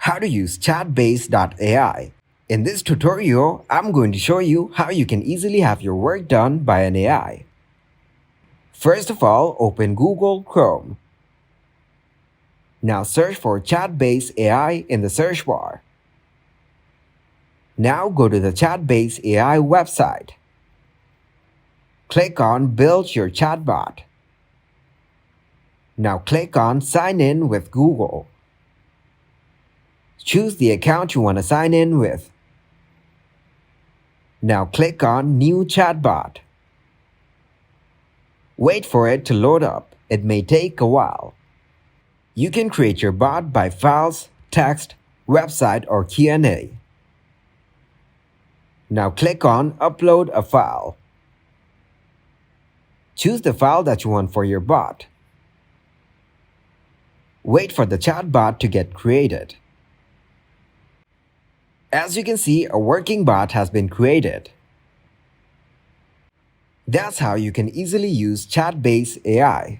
How to use Chatbase.ai. In this tutorial, I'm going to show you how you can easily have your work done by an AI. First of all, open Google Chrome. Now search for Chatbase.ai in the search bar. Now go to the Chatbase.ai website. Click on Build Your Chatbot. Now click on Sign in with Google. Choose the account you want to sign in with. Now click on New Chatbot. Wait for it to load up. It may take a while. You can create your bot by files, text, website, or Q&A. Now click on Upload a file. Choose the file that you want for your bot. Wait for the chatbot to get created. As you can see, a working bot has been created. That's how you can easily use Chatbase.ai.